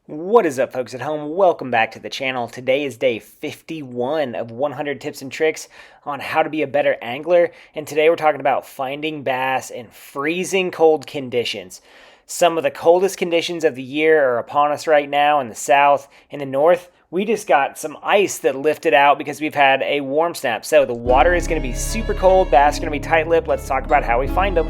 What is up, folks at home? Welcome back to the channel. Today is day 51 of 100 tips and tricks on how to be a better angler. And today we're talking about finding bass in freezing cold conditions. Some of the coldest conditions of the year are upon us right now in the south. In the north, we just got some ice that lifted out because we've had a warm snap. So the water is going to be super cold, bass are going to be tight-lipped. Let's talk about how we find them.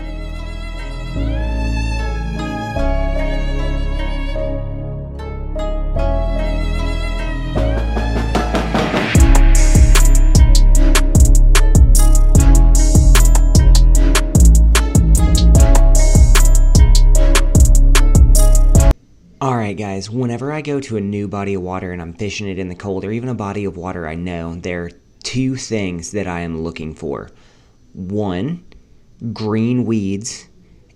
Alright guys, whenever I go to a new body of water and I'm fishing it in the cold, or even a body of water I know, there are two things that I am looking for. One, green weeds,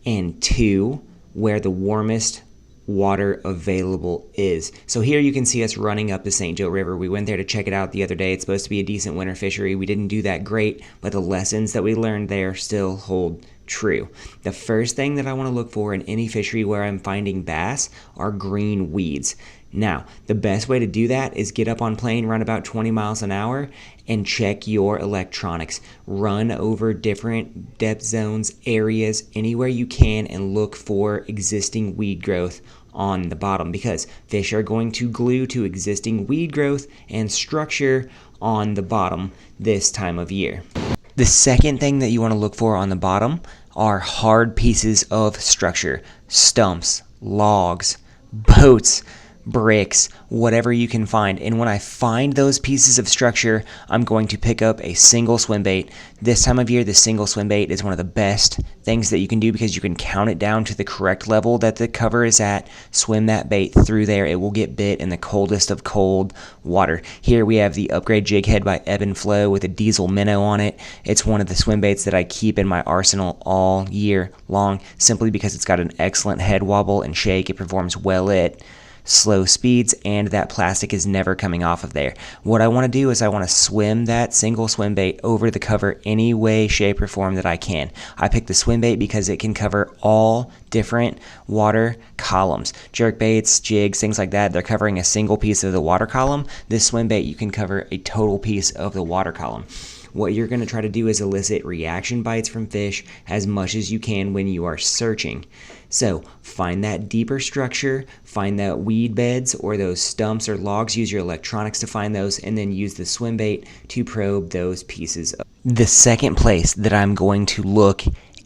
and two, where the warmest water available is. So here you can see us running up the St. Joe River. We went there to check it out the other day. It's supposed to be a decent winter fishery. We didn't do that great, but the lessons that we learned there still hold true. The first thing that I want to look for in any fishery where I'm finding bass are green weeds. Now, the best way to do that is get up on plane, run about 20 miles an hour, and check your electronics. Run over different depth zones, areas, anywhere you can, and look for existing weed growth on the bottom, because fish are going to glue to existing weed growth and structure on the bottom this time of year. The second thing that you want to look for on the bottom are hard pieces of structure, stumps, logs, boats, bricks, whatever you can find. And when I find those pieces of structure, I'm going to pick up a single swim bait. This time of year, the single swim bait is one of the best things that you can do because you can count it down to the correct level that the cover is at, swim that bait through there. It will get bit in the coldest of cold water. Here we have the Upgrade Jig Head by Ebb N Flow with a diesel minnow on it. It's one of the swim baits that I keep in my arsenal all year long, simply because it's got an excellent head wobble and shake. It performs well at slow speeds, and that plastic is never coming off of there. What I want to do is I want to swim that single swim bait over the cover any way, shape, or form that I can. I picked the swim bait because it can cover all different water columns. Jerk baits, jigs, things like that, they're covering a single piece of the water column. This swim bait, you can cover a total piece of the water column. What you're going to try to do is elicit reaction bites from fish as much as you can when you are searching. So find that deeper structure, find that weed beds or those stumps or logs, use your electronics to find those, and then use the swim bait to probe those pieces. The second place that I'm going to look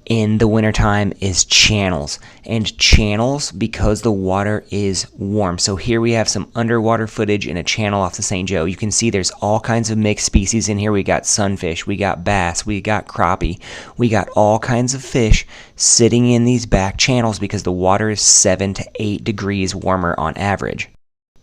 in the wintertime is channels. And channels, because the water is warm. So here we have some underwater footage in a channel off the St. Joe. You can see there's all kinds of mixed species in here. We got sunfish, we got bass, we got crappie, we got all kinds of fish sitting in these back channels because the water is 7 to 8 degrees warmer on average.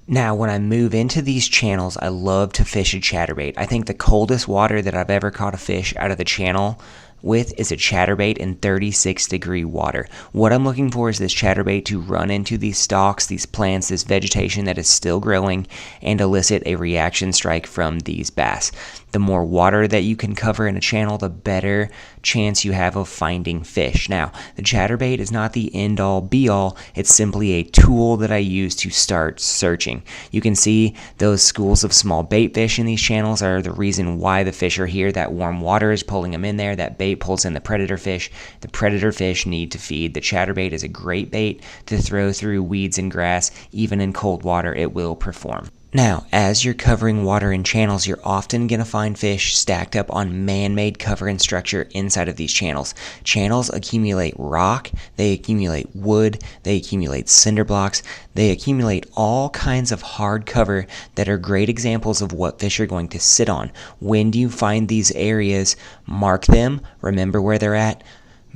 Now, when I move into these channels, I love to fish a chatterbait. I think the coldest water that I've ever caught a fish out of the channel with is a chatterbait in 36-degree water. What I'm looking for is this chatterbait to run into these stalks, these plants, this vegetation that is still growing, and elicit a reaction strike from these bass. The more water that you can cover in a channel, the better chance you have of finding fish. Now, the chatterbait is not the end-all be-all. It's simply a tool that I use to start searching. You can see those schools of small bait fish in these channels are the reason why the fish are here. That warm water is pulling them in there. That bait pulls in the predator fish. The predator fish need to feed. The chatterbait is a great bait to throw through weeds and grass. Even in cold water, it will perform. Now, as you're covering water in channels, you're often going to find fish stacked up on man-made cover and structure inside of these channels. Channels accumulate rock, they accumulate wood, they accumulate cinder blocks, they accumulate all kinds of hard cover that are great examples of what fish are going to sit on. When do you find these areas? Mark them, remember where they're at,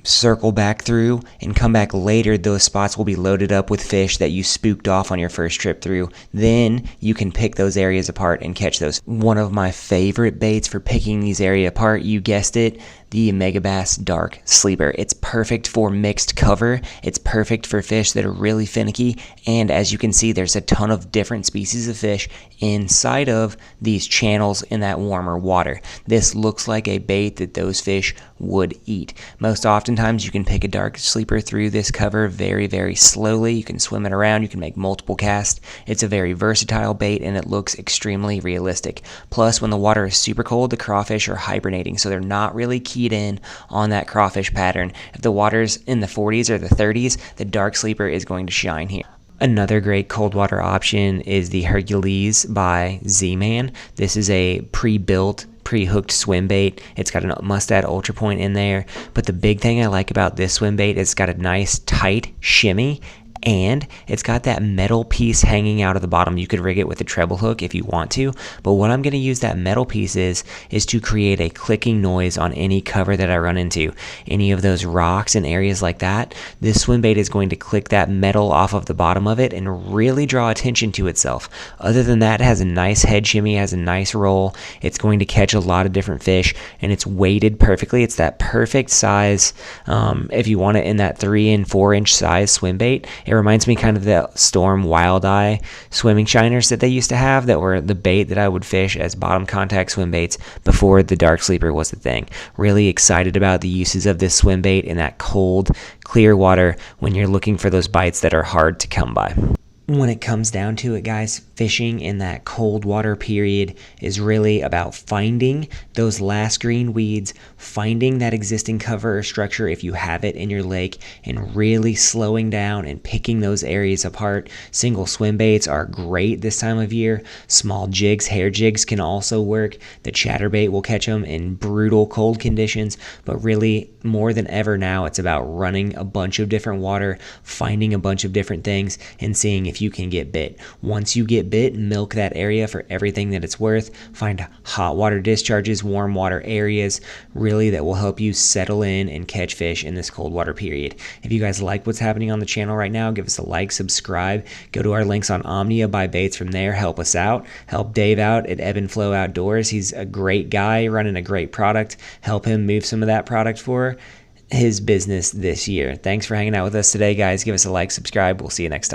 circle back through, and come back later. Those spots will be loaded up with fish that you spooked off on your first trip through. Then you can pick those areas apart and catch those. One of my favorite baits for picking these areas apart, you guessed it, the Megabass Dark Sleeper. It's perfect for mixed cover. It's perfect for fish that are really finicky, and as you can see, there's a ton of different species of fish inside of these channels in that warmer water. This looks like a bait that those fish would eat. Most oftentimes you can pick a dark sleeper through this cover very, very slowly. You can swim it around, you can make multiple casts. It's a very versatile bait and it looks extremely realistic. Plus, when the water is super cold, the crawfish are hibernating, so they're not really keyed in on that crawfish pattern. If the water's in the 40s or the 30s, the dark sleeper is going to shine here. Another great cold water option is the Hercules by ZMan. This is a pre-built, pre-hooked swim bait. It's got a Mustad Ultra Point in there, but the big thing I like about this swim bait is it's got a nice tight shimmy, and it's got that metal piece hanging out of the bottom. You could rig it with a treble hook if you want to, but what I'm going to use that metal piece is to create a clicking noise on any cover that I run into. Any of those rocks and areas like that, this swim bait is going to click that metal off of the bottom of it and really draw attention to itself. Other than that, it has a nice head shimmy, has a nice roll. It's going to catch a lot of different fish, and it's weighted perfectly. It's that perfect size if you want it in that 3 and 4 inch size swim bait. It reminds me kind of the Storm Wild Eye swimming shiners that they used to have, that were the bait that I would fish as bottom contact swim baits before the dark sleeper was the thing. Really excited about the uses of this swim bait in that cold, clear water when you're looking for those bites that are hard to come by. When it comes down to it, guys, fishing in that cold water period is really about finding those last green weeds, finding that existing cover or structure if you have it in your lake, and really slowing down and picking those areas apart. Single swim baits are great this time of year. Small jigs, hair jigs can also work. The chatterbait will catch them in brutal cold conditions, but really more than ever now, it's about running a bunch of different water, finding a bunch of different things, and seeing if you can get bit. Once you get bit, milk that area for everything that it's worth. Find hot water discharges, warm water areas, really, that will help you settle in and catch fish in this cold water period. If you guys like what's happening on the channel right now, give us a like, subscribe, go to our links on Omnia, buy baits from there, help us out, help Dave out at Ebb N Flow Outdoors. He's a great guy running a great product. Help him move some of that product for his business this year. Thanks for hanging out with us today, guys. Give us a like, subscribe. We'll see you next time.